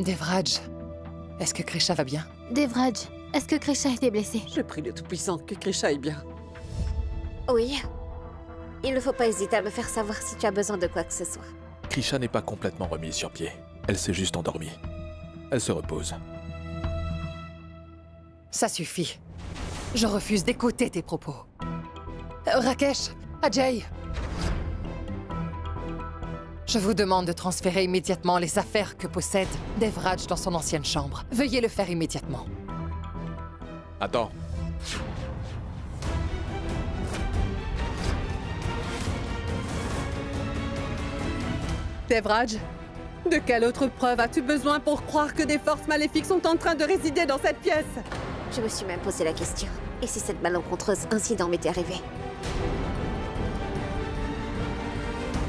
Devraj, est-ce que Krisha va bien? Devraj, est-ce que Krisha a été blessée? Je prie le Tout-Puissant que Krisha aille bien. Oui. Il ne faut pas hésiter à me faire savoir si tu as besoin de quoi que ce soit. Krisha n'est pas complètement remise sur pied. Elle s'est juste endormie. Elle se repose. Ça suffit. Je refuse d'écouter tes propos. Rakesh, Ajay. Je vous demande de transférer immédiatement les affaires que possède Devraj dans son ancienne chambre. Veuillez le faire immédiatement. Attends. Devraj, de quelle autre preuve as-tu besoin pour croire que des forces maléfiques sont en train de résider dans cette pièce? Je me suis même posé la question. Et si cette malencontreuse incident m'était arrivé?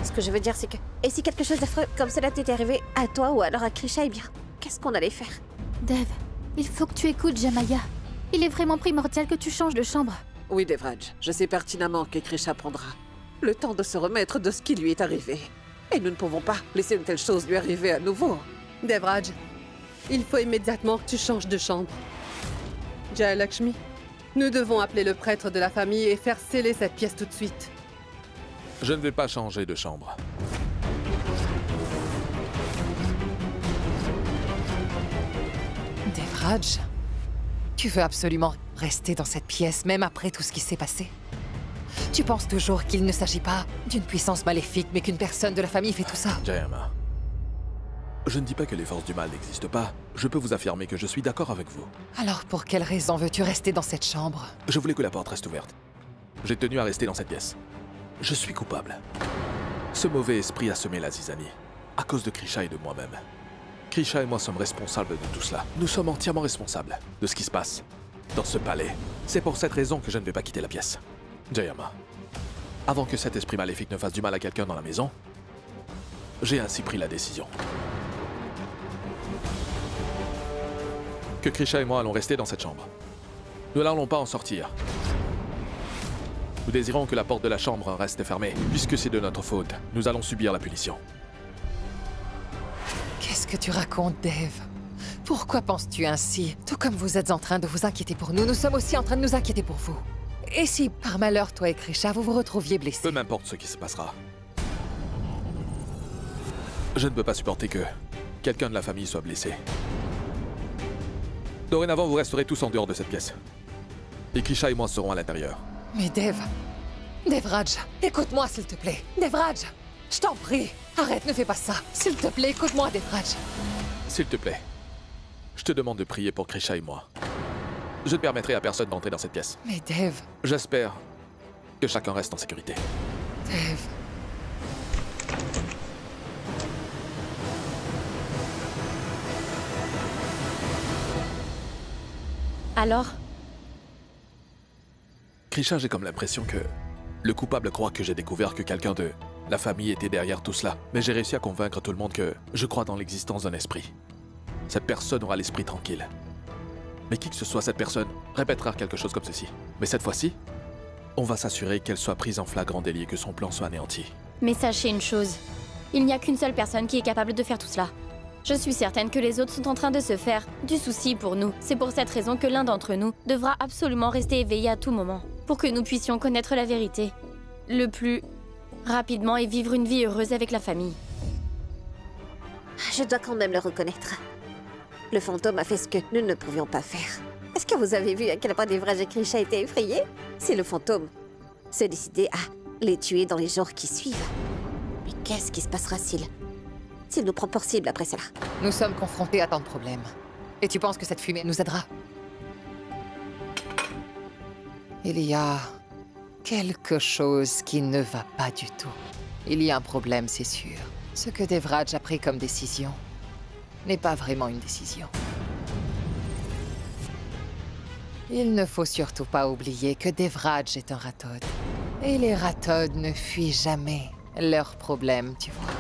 Ce que je veux dire, c'est que... Et si quelque chose d'affreux comme cela t'était arrivé à toi ou alors à Krisha, eh bien, qu'est-ce qu'on allait faire? Dev, il faut que tu écoutes Jamaya. Il est vraiment primordial que tu changes de chambre. Oui, Devraj, je sais pertinemment que Krisha prendra le temps de se remettre de ce qui lui est arrivé. Et nous ne pouvons pas laisser une telle chose lui arriver à nouveau. Devraj, il faut immédiatement que tu changes de chambre. Jayalakshmi, nous devons appeler le prêtre de la famille et faire sceller cette pièce tout de suite. Je ne vais pas changer de chambre. Devraj, tu veux absolument rester dans cette pièce, même après tout ce qui s'est passé? Tu penses toujours qu'il ne s'agit pas d'une puissance maléfique, mais qu'une personne de la famille fait tout ça? Jayama, je ne dis pas que les forces du mal n'existent pas. Je peux vous affirmer que je suis d'accord avec vous. Alors pour quelle raison veux-tu rester dans cette chambre? Je voulais que la porte reste ouverte. J'ai tenu à rester dans cette pièce. Je suis coupable. Ce mauvais esprit a semé la zizanie, à cause de Krisha et de moi-même. Krisha et moi sommes responsables de tout cela. Nous sommes entièrement responsables de ce qui se passe dans ce palais. C'est pour cette raison que je ne vais pas quitter la pièce. Jayama, avant que cet esprit maléfique ne fasse du mal à quelqu'un dans la maison, j'ai ainsi pris la décision que Krisha et moi allons rester dans cette chambre. Nous n'allons pas en sortir. Nous désirons que la porte de la chambre reste fermée. Puisque c'est de notre faute, nous allons subir la punition. Qu'est-ce que tu racontes, Dev? Pourquoi penses-tu ainsi? Tout comme vous êtes en train de vous inquiéter pour nous, nous sommes aussi en train de nous inquiéter pour vous. Et si, par malheur, toi et Krisha, vous vous retrouviez blessés? Peu m'importe ce qui se passera. Je ne peux pas supporter que quelqu'un de la famille soit blessé. Dorénavant, vous resterez tous en dehors de cette pièce. Et Krisha et moi serons à l'intérieur. Mais Devraj, écoute-moi s'il te plaît. Devraj, je t'en prie, arrête, ne fais pas ça. S'il te plaît, écoute-moi, Devraj. S'il te plaît, je te demande de prier pour Krisha et moi. Je ne permettrai à personne d'entrer dans cette pièce. Mais Dev... J'espère que chacun reste en sécurité. Dev... Alors? Krisha, j'ai comme l'impression que le coupable croit que j'ai découvert que quelqu'un de la famille était derrière tout cela. Mais j'ai réussi à convaincre tout le monde que je crois dans l'existence d'un esprit. Cette personne aura l'esprit tranquille. Mais qui que ce soit, cette personne répétera quelque chose comme ceci. Mais cette fois-ci, on va s'assurer qu'elle soit prise en flagrant délit et que son plan soit anéanti. Mais sachez une chose, il n'y a qu'une seule personne qui est capable de faire tout cela. Je suis certaine que les autres sont en train de se faire du souci pour nous. C'est pour cette raison que l'un d'entre nous devra absolument rester éveillé à tout moment, pour que nous puissions connaître la vérité le plus rapidement et vivre une vie heureuse avec la famille. Je dois quand même le reconnaître. Le fantôme a fait ce que nous ne pouvions pas faire. Est-ce que vous avez vu à quel point Devraj et Krisha étaient effrayés? Si le fantôme se décidait à les tuer dans les jours qui suivent, mais qu'est-ce qui se passera s'il nous prend pour cible après cela? Nous sommes confrontés à tant de problèmes. Et tu penses que cette fumée nous aidera? Il y a quelque chose qui ne va pas du tout. Il y a un problème, c'est sûr. Ce que Devraj a pris comme décision n'est pas vraiment une décision. Il ne faut surtout pas oublier que Devraj est un Rathod. Et les Rathods ne fuient jamais leurs problèmes, tu vois.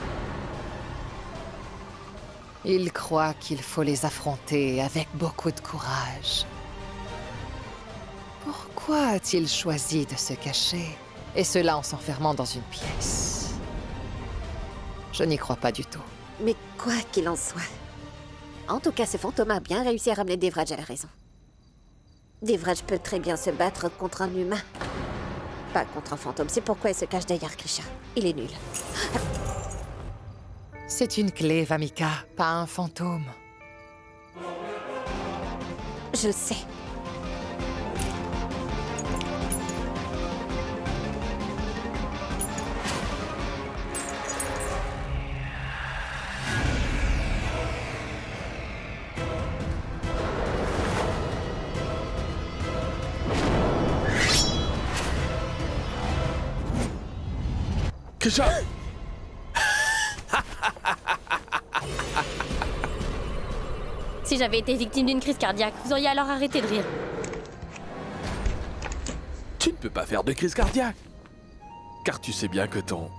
Ils croient qu'il faut les affronter avec beaucoup de courage. Pourquoi a-t-il choisi de se cacher? Et cela en s'enfermant dans une pièce. Je n'y crois pas du tout. Mais quoi qu'il en soit, En tout cas, ce fantôme a bien réussi à ramener Devraj à la raison. Devraj peut très bien se battre contre un humain. Pas contre un fantôme, c'est pourquoi il se cache derrière Grisha. Il est nul. C'est une clé, Vamika, pas un fantôme. Je le sais. Krisha! Si j'avais été victime d'une crise cardiaque, vous auriez alors arrêté de rire. Tu ne peux pas faire de crise cardiaque! Car tu sais bien que ton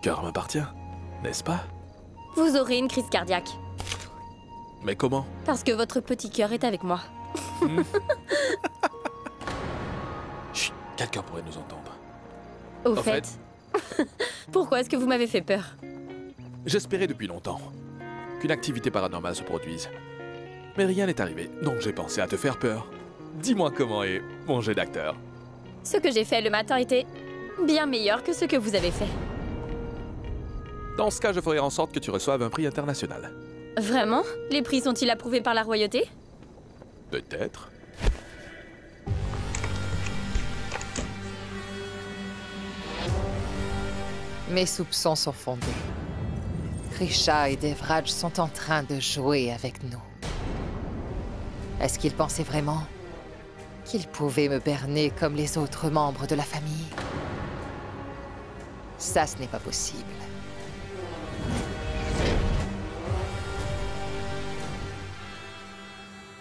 cœur m'appartient, n'est-ce pas? Vous aurez une crise cardiaque. Mais comment? Parce que votre petit cœur est avec moi. Chut, quelqu'un pourrait nous entendre. Au En fait... Pourquoi est-ce que vous m'avez fait peur? J'espérais depuis longtemps qu'une activité paranormale se produise. Mais rien n'est arrivé, donc j'ai pensé à te faire peur. Dis-moi comment est mon jet d'acteur. Ce que j'ai fait le matin était bien meilleur que ce que vous avez fait. Dans ce cas, je ferai en sorte que tu reçoives un prix international. Vraiment? Les prix sont-ils approuvés par la royauté? Peut-être. Mes soupçons sont fondés. Grisha et Devraj sont en train de jouer avec nous. Est-ce qu'ils pensaient vraiment qu'ils pouvaient me berner comme les autres membres de la famille? Ça, ce n'est pas possible.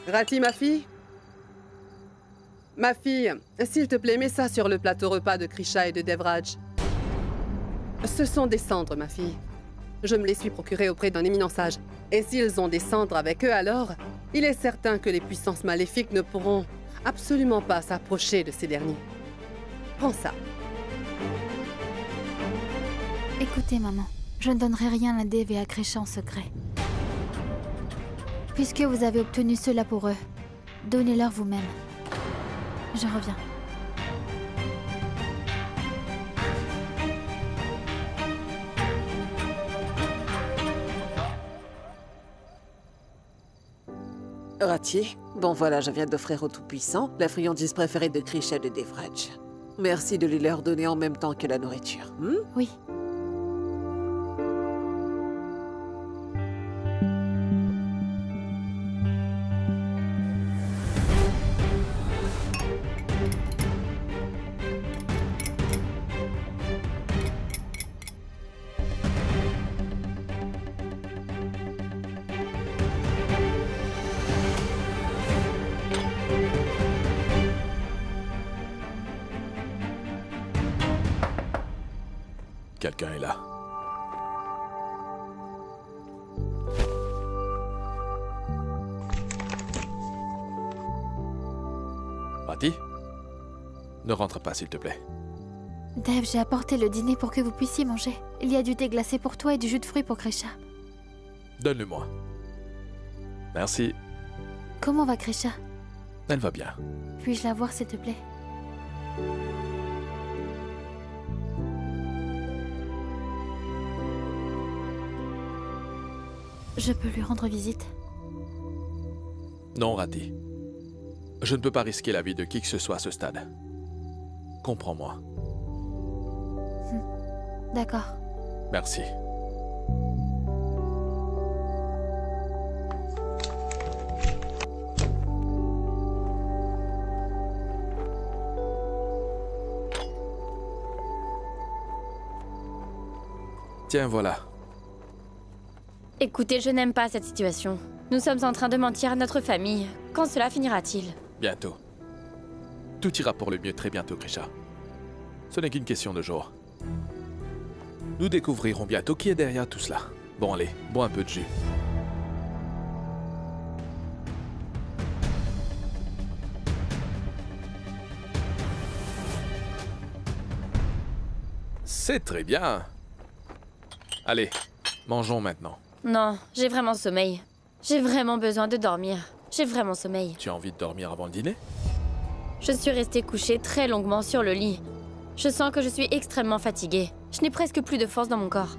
Rati, ma fille? Ma fille, s'il te plaît, mets ça sur le plateau repas de Grisha et de Devraj. Ce sont des cendres, ma fille. Je me les suis procurées auprès d'un éminent sage. Et s'ils ont des cendres avec eux, alors, il est certain que les puissances maléfiques ne pourront absolument pas s'approcher de ces derniers. Prends ça. Écoutez, maman, je ne donnerai rien à Dev et à Grisha en secret. Puisque vous avez obtenu cela pour eux, donnez-leur vous-même. Je reviens. Rati, bon voilà, je viens d'offrir au Tout-Puissant la friandise préférée de Grisha et de Devraj. Merci de les leur donner en même temps que la nourriture. Oui. Quelqu'un est là. Rati? Ne rentre pas, s'il te plaît. Dev, j'ai apporté le dîner pour que vous puissiez manger. Il y a du thé glacé pour toi et du jus de fruits pour Grisha. Donne-le-moi. Merci. Comment va Grisha? Elle va bien. Puis-je la voir, s'il te plaît? Je peux lui rendre visite? Non, Rati. Je ne peux pas risquer la vie de qui que ce soit à ce stade. Comprends-moi. D'accord. Merci. Tiens, voilà. Écoutez, je n'aime pas cette situation. Nous sommes en train de mentir à notre famille. Quand cela finira-t-il? Bientôt. Tout ira pour le mieux très bientôt, Grisha. Ce n'est qu'une question de jours. Nous découvrirons bientôt qui est derrière tout cela. Bon, allez, bois un peu de jus. C'est très bien. Allez, mangeons maintenant. Non, j'ai vraiment sommeil. J'ai vraiment besoin de dormir. J'ai vraiment sommeil. Tu as envie de dormir avant le dîner? Je suis restée couchée très longuement sur le lit. Je sens que je suis extrêmement fatiguée. Je n'ai presque plus de force dans mon corps.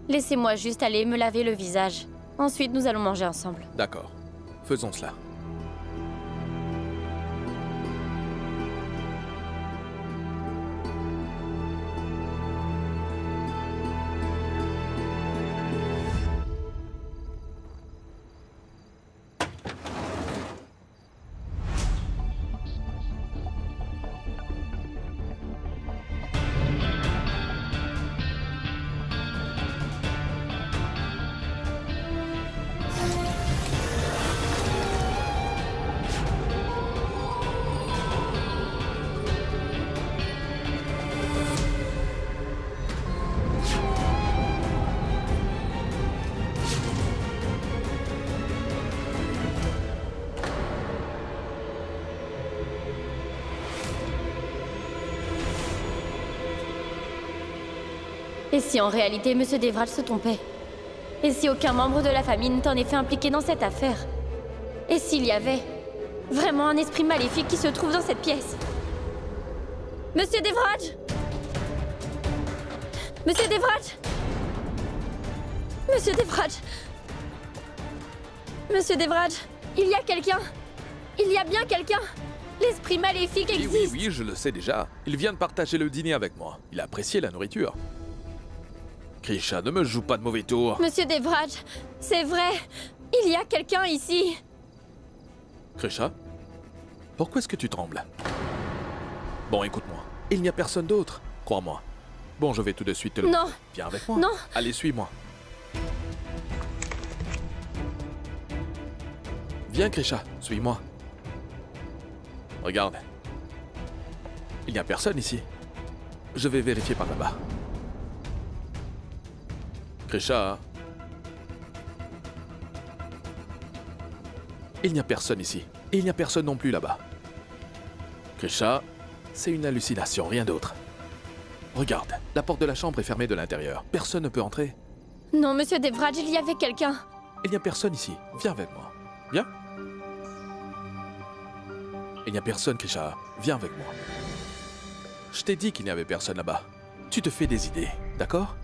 Laissez-moi juste aller me laver le visage. Ensuite, nous allons manger ensemble. D'accord. Faisons cela. Et si en réalité Monsieur Devraj se trompait? Et si aucun membre de la famille n'était en effet impliqué dans cette affaire? Et s'il y avait vraiment un esprit maléfique qui se trouve dans cette pièce? Monsieur Devraj! Monsieur Devraj! Monsieur Devraj! Monsieur Devraj! Il y a quelqu'un! Il y a bien quelqu'un! L'esprit maléfique existe! Oui, je le sais déjà. Il vient de partager le dîner avec moi. Il a apprécié la nourriture. Krisha, ne me joue pas de mauvais tours. Monsieur Devraj, c'est vrai! Il y a quelqu'un ici! Krisha, pourquoi est-ce que tu trembles? Bon, écoute-moi. Il n'y a personne d'autre, crois-moi. Bon, je vais tout de suite te le... Non! Viens avec moi. Non! Allez, suis-moi. Viens, Krisha, suis-moi. Regarde. Il n'y a personne ici. Je vais vérifier par là-bas. Krisha. Il n'y a personne ici. Et il n'y a personne non plus là-bas. Krisha, c'est une hallucination, rien d'autre. Regarde, la porte de la chambre est fermée de l'intérieur. Personne ne peut entrer. Non, Monsieur Devraj, il y avait quelqu'un. Il n'y a personne ici. Viens avec moi. Viens. Il n'y a personne, Krisha. Viens avec moi. Je t'ai dit qu'il n'y avait personne là-bas. Tu te fais des idées, d'accord?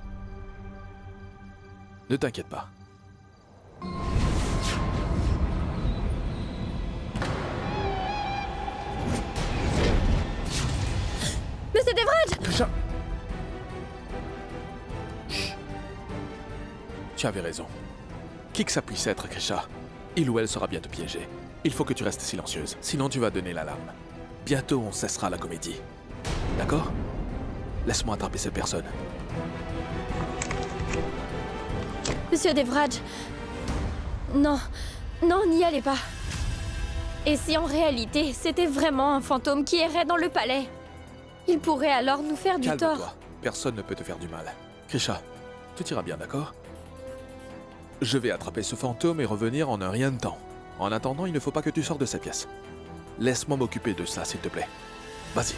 Ne t'inquiète pas. Monsieur Devraj! Krisha! Chut. Tu avais raison. Qui que ça puisse être, Krisha, il ou elle sera bientôt piégé. Il faut que tu restes silencieuse, sinon tu vas donner l'alarme. Bientôt, on cessera la comédie. D'accord? Laisse-moi attraper cette personne. Monsieur Devraj... Non, non, n'y allez pas. Et si en réalité, c'était vraiment un fantôme qui errait dans le palais? Il pourrait alors nous faire du Calme-toi. tort. Personne ne peut te faire du mal. Krisha, tout ira bien, d'accord? Je vais attraper ce fantôme et revenir en un rien de temps. En attendant, il ne faut pas que tu sors de cette pièce. Laisse-moi m'occuper de ça, s'il te plaît. Vas-y.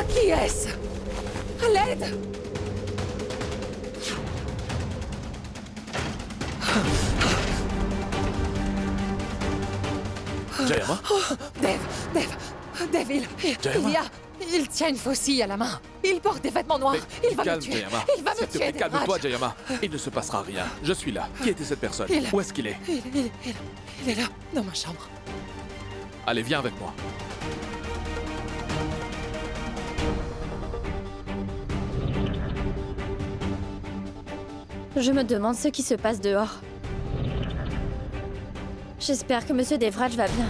Qui est-ce? À l'aide! Jayama? Dave, il tient une faucille à la main. Il porte des vêtements noirs. Il va me tuer. Jayama. Il va me S'il te tuer. plaît, calme-toi, Jayama. Il ne se passera rien. Je suis là. Qui était cette personne? Où est-ce qu'il est? Il est là, dans ma chambre. Allez, viens avec moi. Je me demande ce qui se passe dehors. J'espère que Monsieur Devraj va bien.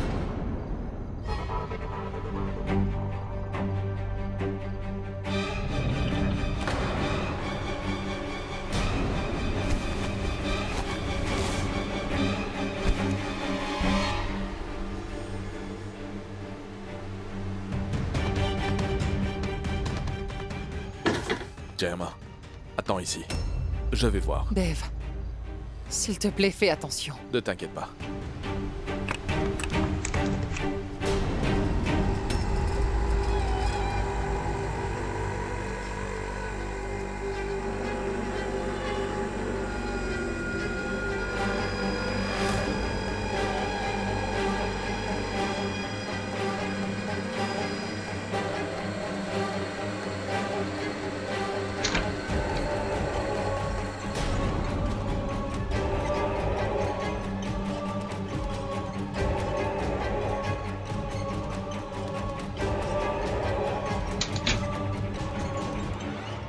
Gemma, attends ici. Je vais voir. Dev, s'il te plaît, fais attention. Ne t'inquiète pas.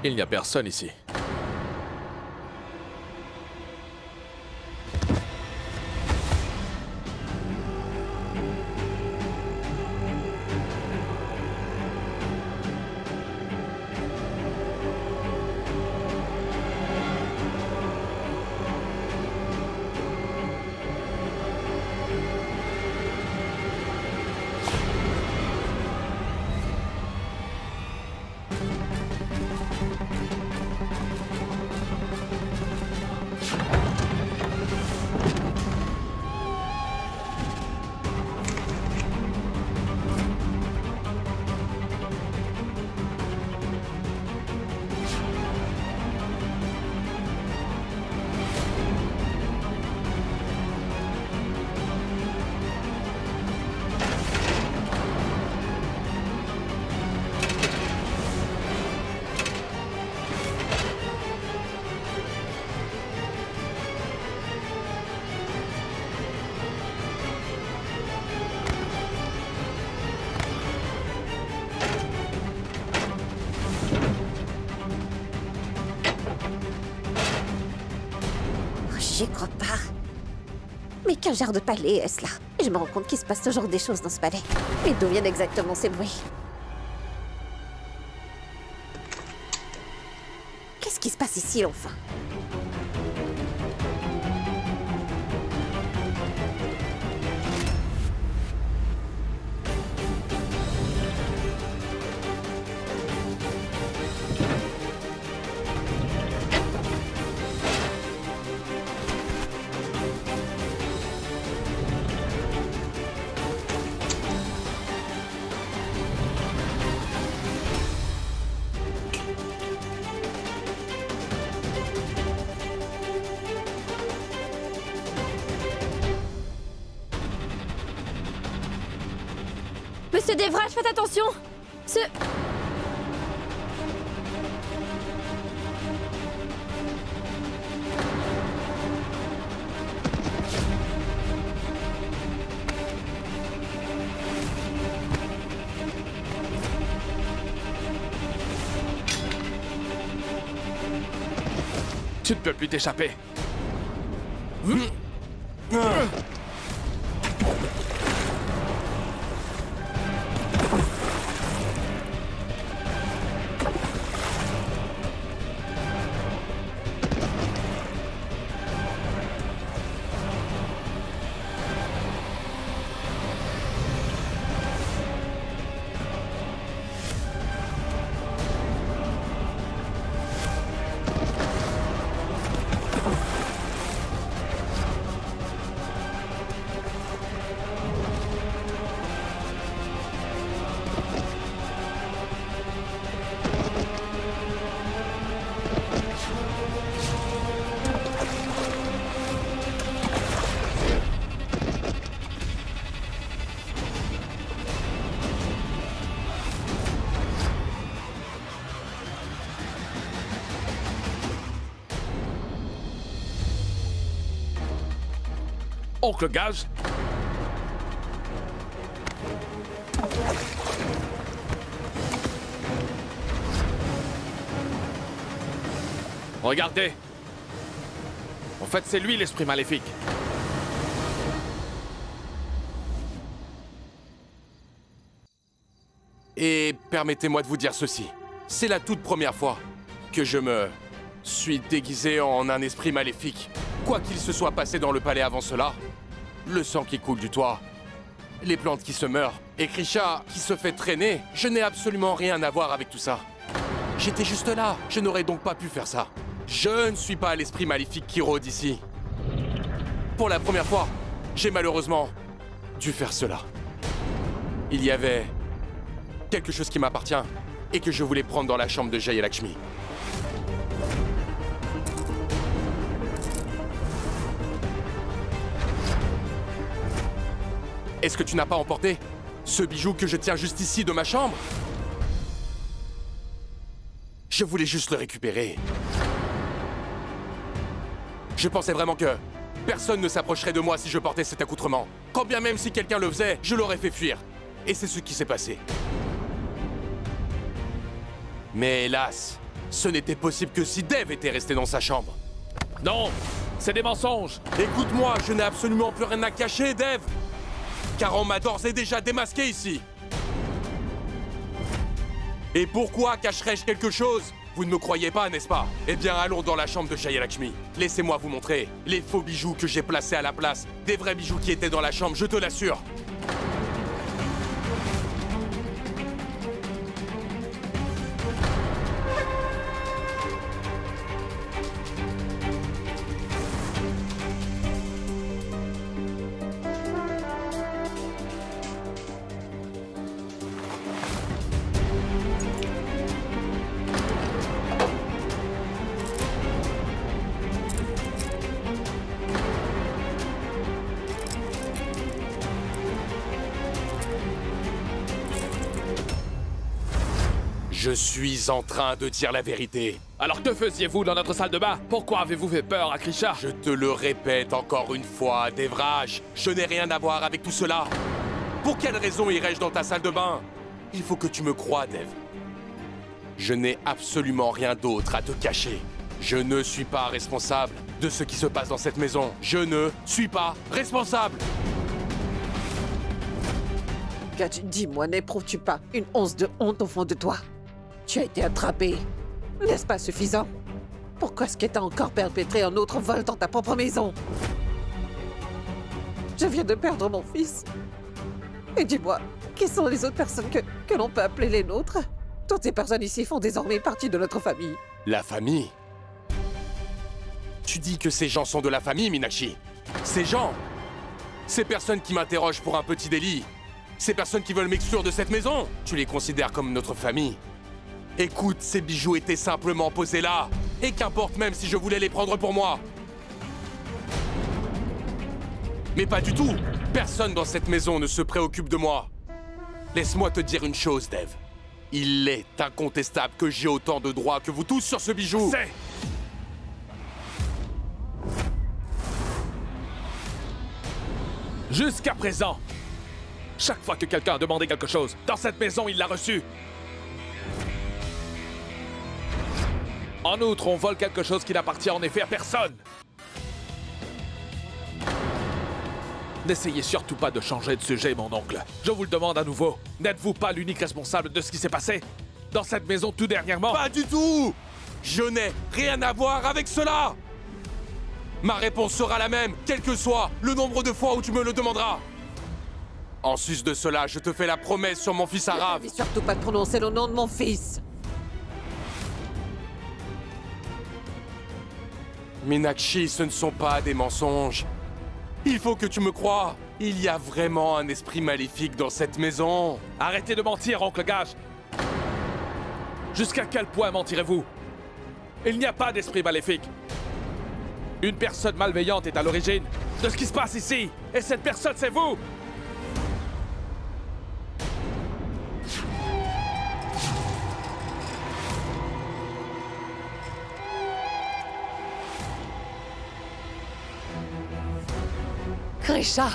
Il n'y a personne ici. J'y crois pas. Mais quel genre de palais est-ce là? Et je me rends compte qu'il se passe toujours des choses dans ce palais. Mais d'où viennent exactement ces bruits? Qu'est-ce qui se passe ici, enfin? Monsieur Devraj, faites attention! Tu ne peux plus t'échapper. Oncle Gage? Regardez! En fait, c'est lui l'esprit maléfique. Et permettez-moi de vous dire ceci. C'est la toute première fois que je me suis déguisé en un esprit maléfique. Quoi qu'il se soit passé dans le palais avant cela, le sang qui coule du toit, les plantes qui se meurent, et Krisha qui se fait traîner, je n'ai absolument rien à voir avec tout ça. J'étais juste là, je n'aurais donc pas pu faire ça. Je ne suis pas l'esprit maléfique qui rôde ici. Pour la première fois, j'ai malheureusement dû faire cela. Il y avait quelque chose qui m'appartient et que je voulais prendre dans la chambre de Jayalakshmi. Est-ce que tu n'as pas emporté ce bijou que je tiens juste ici de ma chambre? Je voulais juste le récupérer. Je pensais vraiment que personne ne s'approcherait de moi si je portais cet accoutrement. Quand bien même si quelqu'un le faisait, je l'aurais fait fuir. Et c'est ce qui s'est passé. Mais hélas, ce n'était possible que si Dev était resté dans sa chambre. Non, c'est des mensonges. Écoute-moi, je n'ai absolument plus rien à cacher, Dev. Car on m'a d'ores et déjà démasqué ici. Et pourquoi cacherais-je quelque chose? Vous ne me croyez pas, n'est-ce pas? Eh bien, allons dans la chambre de Jayalakshmi. Laissez-moi vous montrer les faux bijoux que j'ai placés à la place des vrais bijoux qui étaient dans la chambre, je te l'assure. Je suis en train de dire la vérité. Alors que faisiez-vous dans notre salle de bain? Pourquoi avez-vous fait peur à Krisha? Je te le répète encore une fois, Devraj, je n'ai rien à voir avec tout cela. Pour quelle raison irais-je dans ta salle de bain? Il faut que tu me crois, Dev. Je n'ai absolument rien d'autre à te cacher. Je ne suis pas responsable de ce qui se passe dans cette maison. Je ne suis pas responsable. Gadget, dis-moi, n'éprouves-tu pas une once de honte au fond de toi? Tu as été attrapé. N'est-ce pas suffisant? Pourquoi est-ce que t'as encore perpétré un autre vol dans ta propre maison? Je viens de perdre mon fils. Et dis-moi, qui sont les autres personnes que l'on peut appeler les nôtres? Toutes ces personnes ici font désormais partie de notre famille. La famille? Tu dis que ces gens sont de la famille, Meenakshi? Ces gens? Ces personnes qui m'interrogent pour un petit délit? Ces personnes qui veulent m'exclure de cette maison? Tu les considères comme notre famille? Écoute, ces bijoux étaient simplement posés là. Et qu'importe même si je voulais les prendre pour moi. Mais pas du tout. Personne dans cette maison ne se préoccupe de moi. Laisse-moi te dire une chose, Dev. Il est incontestable que j'ai autant de droits que vous tous sur ce bijou. C'est... Jusqu'à présent, chaque fois que quelqu'un a demandé quelque chose, dans cette maison, il l'a reçu. En outre, on vole quelque chose qui n'appartient en effet à personne. N'essayez surtout pas de changer de sujet, mon oncle. Je vous le demande à nouveau. N'êtes-vous pas l'unique responsable de ce qui s'est passé dans cette maison tout dernièrement? Pas du tout! Je n'ai rien à voir avec cela! Ma réponse sera la même, quel que soit le nombre de fois où tu me le demanderas. En sus de cela, je te fais la promesse sur mon fils arabe. Ne surtout pas de prononcer le nom de mon fils. Meenakshi, ce ne sont pas des mensonges. Il faut que tu me crois. Il y a vraiment un esprit maléfique dans cette maison. Arrêtez de mentir, oncle Gage. Jusqu'à quel point mentirez-vous? Il n'y a pas d'esprit maléfique. Une personne malveillante est à l'origine de ce qui se passe ici. Et cette personne, c'est vous! Krisha!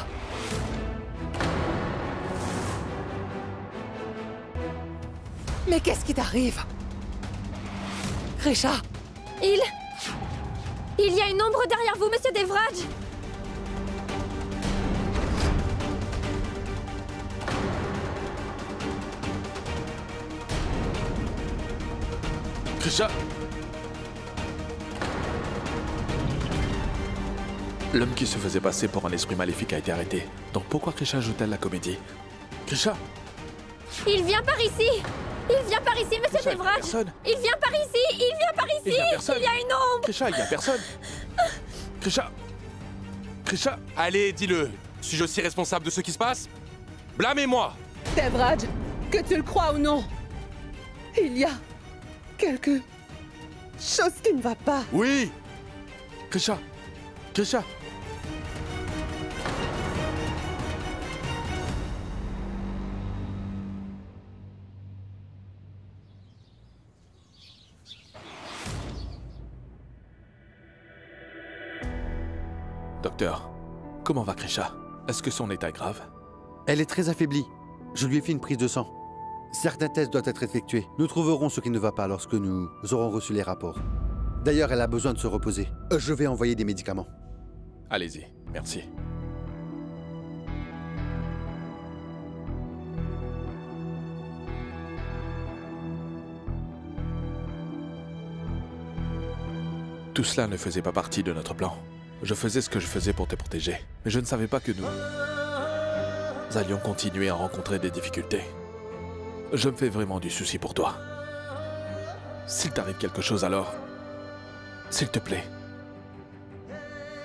Mais qu'est-ce qui t'arrive? Krisha! Il y a une ombre derrière vous, Monsieur Devraj! Krisha! L'homme qui se faisait passer pour un esprit maléfique a été arrêté. Donc pourquoi Krisha joue-t-elle la comédie? Krisha! Il vient par ici! Il vient par ici, Monsieur Krisha, Devraj! personne! Il vient par ici! Il vient par ici! Il y a personne. Il y a une ombre! Krisha, il y a personne! Krisha! Krisha! Allez, dis-le. Suis-je aussi responsable de ce qui se passe? Blâmez-moi! Devraj, que tu le crois ou non, il y a quelque chose qui ne va pas. Oui! Krisha! Krisha! Docteur, comment va Krisha? Est-ce que son état est grave? Elle est très affaiblie. Je lui ai fait une prise de sang. Certains tests doivent être effectués. Nous trouverons ce qui ne va pas lorsque nous aurons reçu les rapports. D'ailleurs, elle a besoin de se reposer. Je vais envoyer des médicaments. Allez-y, merci. Tout cela ne faisait pas partie de notre plan. Je faisais ce que je faisais pour te protéger, mais je ne savais pas que nous allions continuer à rencontrer des difficultés. Je me fais vraiment du souci pour toi. S'il t'arrive quelque chose alors, s'il te plaît,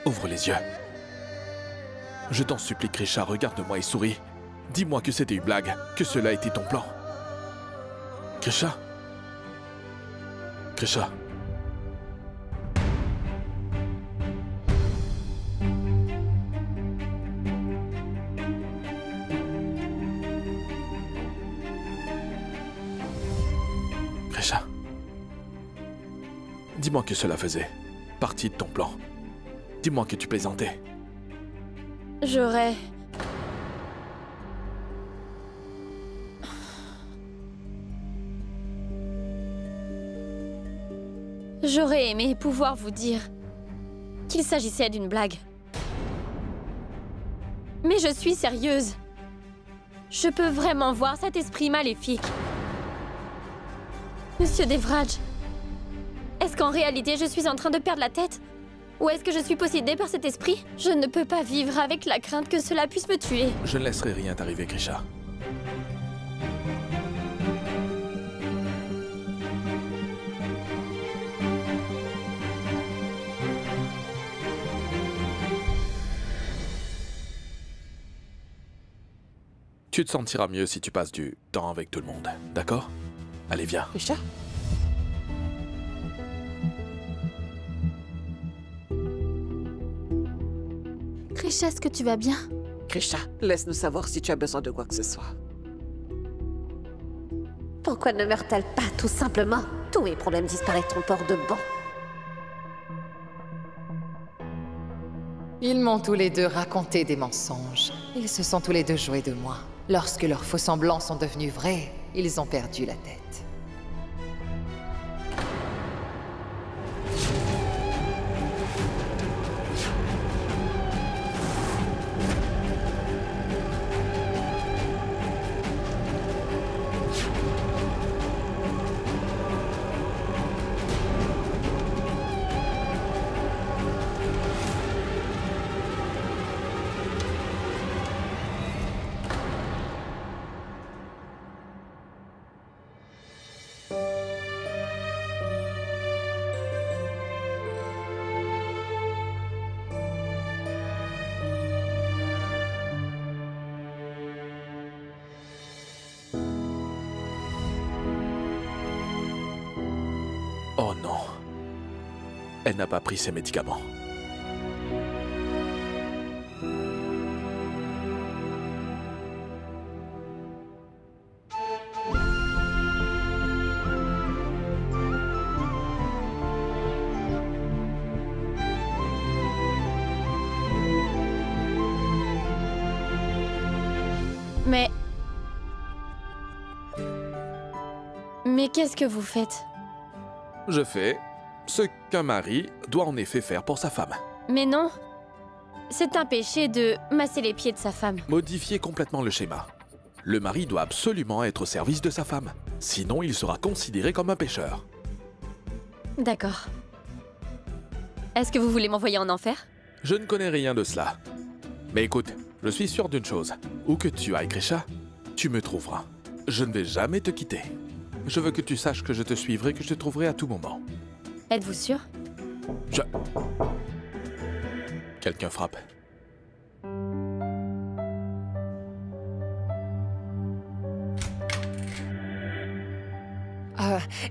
ouvre les yeux. Je t'en supplie, Krisha, regarde-moi et souris. Dis-moi que c'était une blague, que cela était ton plan. Krisha? Krisha? Krisha? Dis-moi que cela faisait partie de ton plan. Dis-moi que tu plaisantais. J'aurais aimé pouvoir vous dire qu'il s'agissait d'une blague. Mais je suis sérieuse. Je peux vraiment voir cet esprit maléfique. Monsieur Devraj, est-ce qu'en réalité je suis en train de perdre la tête? Ou est-ce que je suis possédée par cet esprit? Je ne peux pas vivre avec la crainte que cela puisse me tuer. Je ne laisserai rien t'arriver, Krisha. Tu te sentiras mieux si tu passes du temps avec tout le monde, d'accord? Allez, viens. Krisha? Krisha, est-ce que tu vas bien? Krisha, laisse-nous savoir si tu as besoin de quoi que ce soit. Pourquoi ne meurt-elle pas, tout simplement? Tous mes problèmes disparaîtront pour de bon. Ils m'ont tous les deux raconté des mensonges. Ils se sont tous les deux joués de moi. Lorsque leurs faux semblants sont devenus vrais, ils ont perdu la tête. Oh non. Elle n'a pas pris ses médicaments. Mais qu'est-ce que vous faites? Je fais Ce qu'un mari doit en effet faire pour sa femme. Mais non. C'est un péché de masser les pieds de sa femme. Modifier complètement le schéma. Le mari doit absolument être au service de sa femme. Sinon, il sera considéré comme un pécheur. D'accord. Est-ce que vous voulez m'envoyer en enfer? Je ne connais rien de cela. Mais écoute, je suis sûr d'une chose. Où que tu ailles, Grisha, tu me trouveras. Je ne vais jamais te quitter. Je veux que tu saches que je te suivrai, que je te trouverai à tout moment. Êtes-vous sûr? Quelqu'un frappe.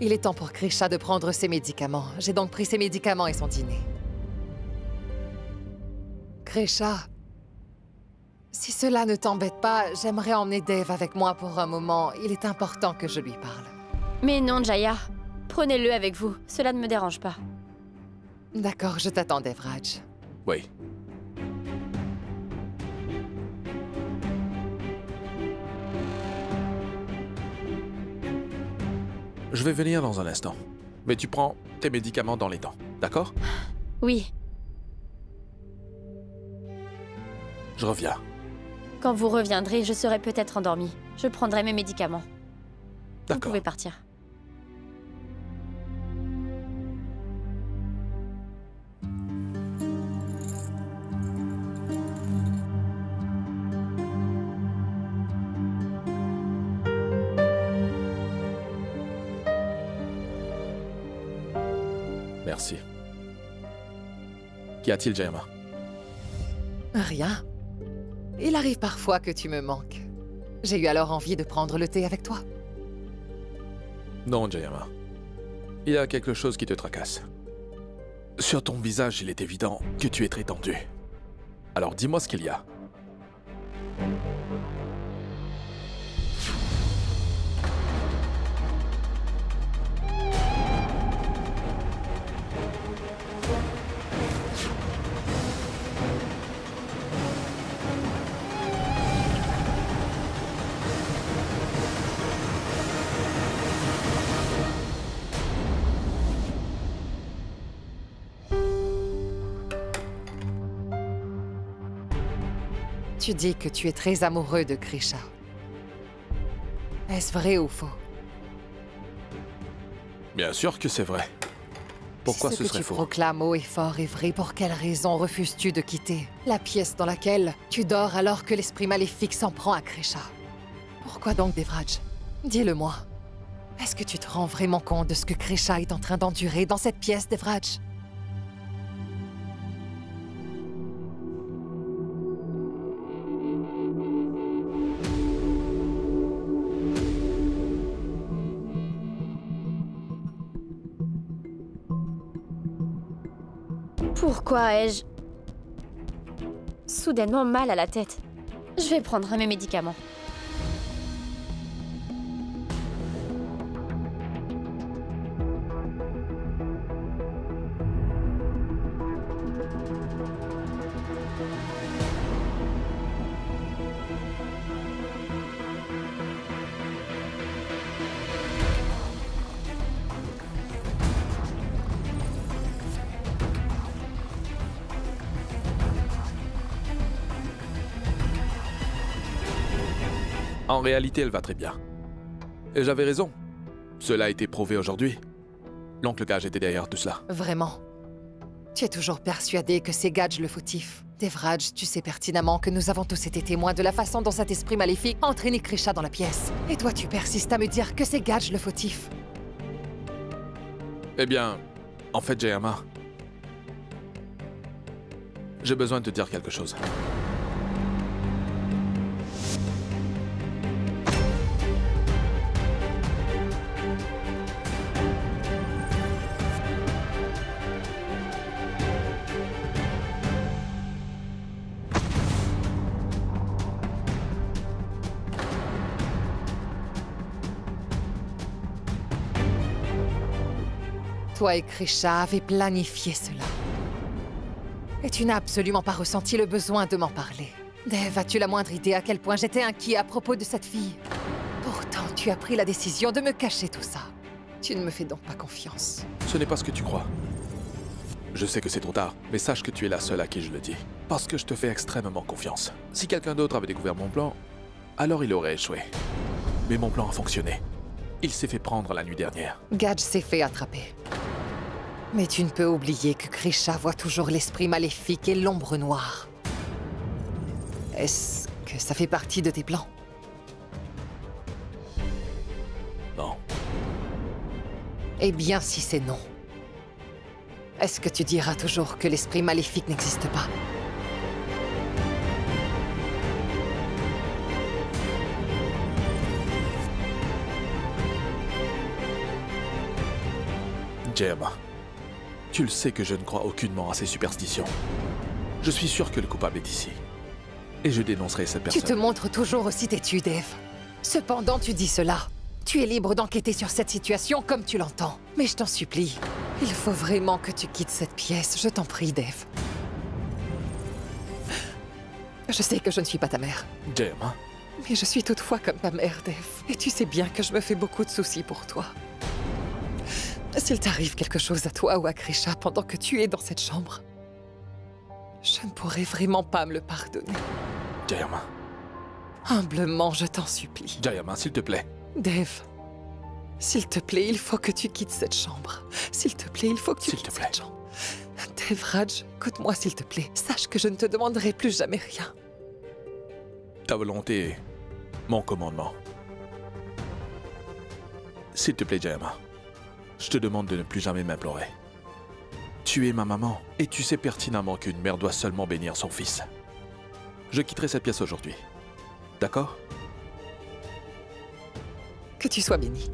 Il est temps pour Grisha de prendre ses médicaments. J'ai donc pris ses médicaments et son dîner. Grisha, si cela ne t'embête pas, j'aimerais emmener Dave avec moi pour un moment. Il est important que je lui parle. Mais non, Jaya. Prenez-le avec vous. Cela ne me dérange pas. D'accord, je t'attends, Devraj. Oui. Je vais venir dans un instant. Mais tu prends tes médicaments dans les temps, d'accord? Oui. Je reviens. Quand vous reviendrez, je serai peut-être endormie. Je prendrai mes médicaments. Vous D'accord. pouvez partir. Merci. Qu'y a-t-il, Jayama? Rien. Il arrive parfois que tu me manques. J'ai eu alors envie de prendre le thé avec toi. Non, Jayama. Il y a quelque chose qui te tracasse. Sur ton visage, il est évident que tu es très tendu. Alors dis-moi ce qu'il y a. Tu dis que tu es très amoureux de Grisha. Est-ce vrai ou faux? Bien sûr que c'est vrai. Pourquoi si ce que serait tu faux? proclames haut et fort est vrai, pour quelle raison refuses-tu de quitter la pièce dans laquelle tu dors alors que l'esprit maléfique s'en prend à Grisha? Pourquoi donc, Devraj? Dis-le-moi. Est-ce que tu te rends vraiment compte de ce que Grisha est en train d'endurer dans cette pièce, Devraj? Pourquoi ai-je soudainement mal à la tête? Je vais prendre mes médicaments. En réalité, elle va très bien. Et j'avais raison. Cela a été prouvé aujourd'hui. L'oncle Gage était derrière tout cela. Vraiment? Tu es toujours persuadé que c'est Gage le fautif? Devraj, tu sais pertinemment que nous avons tous été témoins de la façon dont cet esprit maléfique a entraîné Grisha dans la pièce. Et toi, tu persistes à me dire que c'est Gage le fautif. Eh bien, en fait, Jayama, j'ai besoin de te dire quelque chose. Toi et Grisha avez planifié cela. Et tu n'as absolument pas ressenti le besoin de m'en parler. Dave, as-tu la moindre idée à quel point j'étais inquiet à propos de cette fille? Pourtant, tu as pris la décision de me cacher tout ça. Tu ne me fais donc pas confiance. Ce n'est pas ce que tu crois. Je sais que c'est trop tard, mais sache que tu es la seule à qui je le dis. Parce que je te fais extrêmement confiance. Si quelqu'un d'autre avait découvert mon plan, alors il aurait échoué. Mais mon plan a fonctionné. Il s'est fait prendre la nuit dernière. Gadge s'est fait attraper. Mais tu ne peux oublier que Grisha voit toujours l'esprit maléfique et l'ombre noire. Est-ce que ça fait partie de tes plans? Non. Eh bien, si c'est non, est-ce que tu diras toujours que l'esprit maléfique n'existe pas? Gemma, tu le sais que je ne crois aucunement à ces superstitions. Je suis sûr que le coupable est ici. Et je dénoncerai cette personne. Tu te montres toujours aussi têtu, Dave. Cependant, tu dis cela. Tu es libre d'enquêter sur cette situation comme tu l'entends. Mais je t'en supplie, il faut vraiment que tu quittes cette pièce. Je t'en prie, Dave. Je sais que je ne suis pas ta mère. Gemma, Mais je suis toutefois comme ta mère, Dave. Et tu sais bien que je me fais beaucoup de soucis pour toi. S'il t'arrive quelque chose à toi ou à Grisha pendant que tu es dans cette chambre, je ne pourrai vraiment pas me le pardonner. Gemma. Humblement, je t'en supplie. Gemma, s'il te plaît. Dave, s'il te plaît, il faut que tu quittes cette chambre. S'il te plaît, il faut que tu quittes cette chambre. Dave Raj, écoute-moi s'il te plaît. Sache que je ne te demanderai plus jamais rien. Ta volonté est mon commandement. S'il te plaît, Gemma, je te demande de ne plus jamais m'implorer. Tu es ma maman et tu sais pertinemment qu'une mère doit seulement bénir son fils. Je quitterai cette pièce aujourd'hui. D'accord? Que tu sois béni.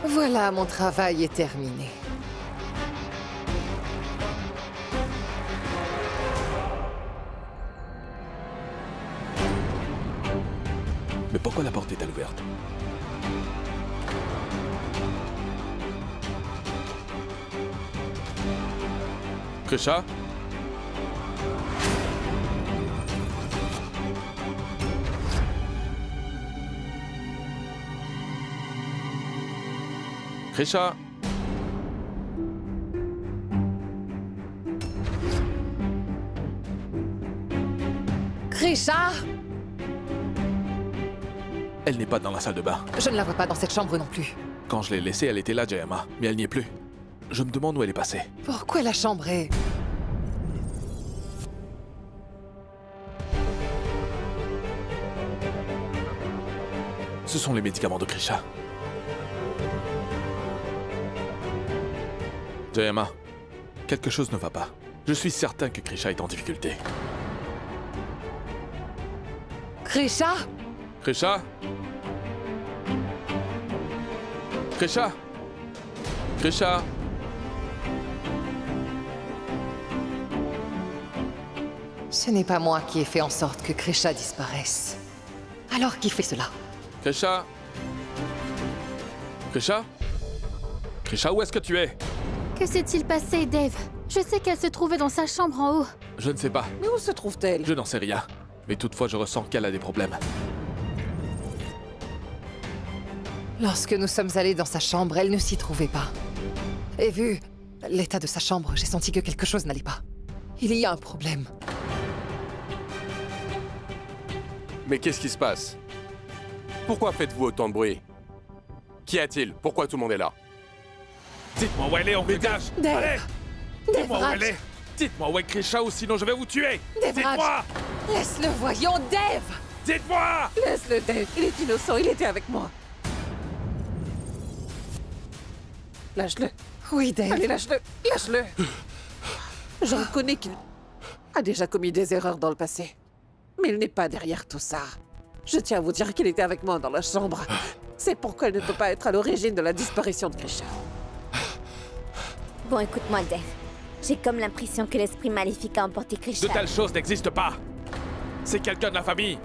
Voilà, mon travail est terminé. Mais pourquoi la porte est-elle ouverte? Grisha? Grisha? Grisha! Elle n'est pas dans la salle de bain. Je ne la vois pas dans cette chambre non plus. Quand je l'ai laissée, elle était là, Gemma, mais elle n'y est plus. Je me demande où elle est passée. Pourquoi la chambre est... Ce sont les médicaments de Grisha. Gemma, quelque chose ne va pas. Je suis certain que Grisha est en difficulté. Grisha? Grisha? Grisha? Grisha? Ce n'est pas moi qui ai fait en sorte que Grisha disparaisse. Alors qui fait cela? Grisha? Grisha? Grisha, où est-ce que tu es? Que s'est-il passé, Dave? Je sais qu'elle se trouvait dans sa chambre en haut. Je ne sais pas. Mais où se trouve-t-elle? Je n'en sais rien. Mais toutefois, je ressens qu'elle a des problèmes. Lorsque nous sommes allés dans sa chambre, elle ne s'y trouvait pas. Et vu l'état de sa chambre, j'ai senti que quelque chose n'allait pas. Il y a un problème. Mais qu'est-ce qui se passe? Pourquoi faites-vous autant de bruit? Qu'y a-t-il? Pourquoi tout le monde est là? Dites-moi où elle est, on dégage! Dave! Allez! Dave Dites-moi où Raj! elle est! Dites-moi où est Grisha ou sinon je vais vous tuer! Dave Dites-moi! Raj! Laisse-le, voyons, Dave! Dites-moi! Laisse-le, Dave. Il est innocent, il était avec moi. Lâche-le. Oui, Dave. Allez, lâche-le. Lâche-le. Je reconnais qu'il a déjà commis des erreurs dans le passé. Mais il n'est pas derrière tout ça. Je tiens à vous dire qu'il était avec moi dans la chambre. C'est pourquoi il ne peut pas être à l'origine de la disparition de Grisha. Bon, écoute-moi, Dave. J'ai comme l'impression que l'esprit maléfique a emporté Grisha. De telles choses n'existent pas! C'est quelqu'un de la famille!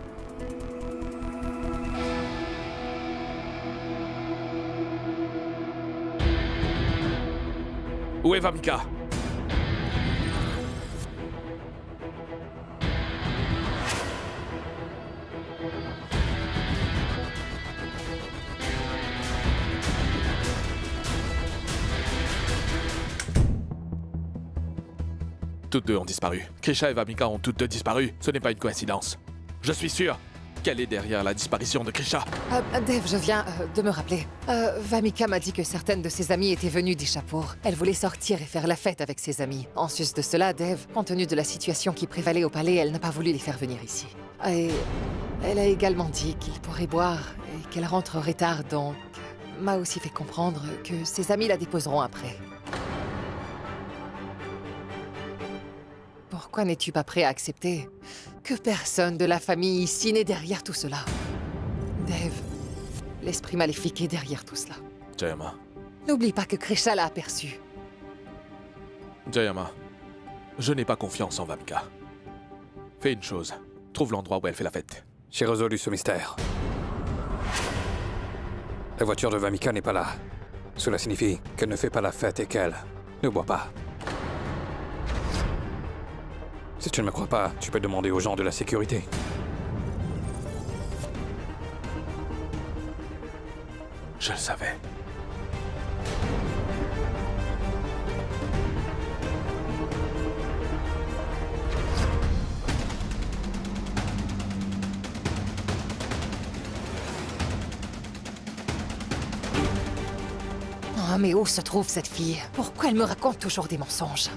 Où est Vamika? Toutes deux ont disparu. Krisha et Vamika ont toutes deux disparu. Ce n'est pas une coïncidence. Je suis sûr qu'elle est derrière la disparition de Krisha. Dev, je viens de me rappeler. Vamika m'a dit que certaines de ses amies étaient venues d'Ishapur. Elle voulait sortir et faire la fête avec ses amis. En sus de cela, Dev, compte tenu de la situation qui prévalait au palais, elle n'a pas voulu les faire venir ici. Et elle a également dit qu'il pourrait boire et qu'elle rentrerait tard, donc m'a aussi fait comprendre que ses amis la déposeront après. Pourquoi n'es-tu pas prêt à accepter que personne de la famille ici n'est derrière tout cela? Dev, l'esprit maléfique est derrière tout cela. Jayama. N'oublie pas que Krisha l'a aperçu. Jayama, je n'ai pas confiance en Vamika. Fais une chose. Trouve l'endroit où elle fait la fête. J'ai résolu ce mystère. La voiture de Vamika n'est pas là. Cela signifie qu'elle ne fait pas la fête et qu'elle ne boit pas. Si tu ne me crois pas, tu peux demander aux gens de la sécurité. Je le savais. Oh, mais où se trouve cette fille? Pourquoi elle me raconte toujours des mensonges?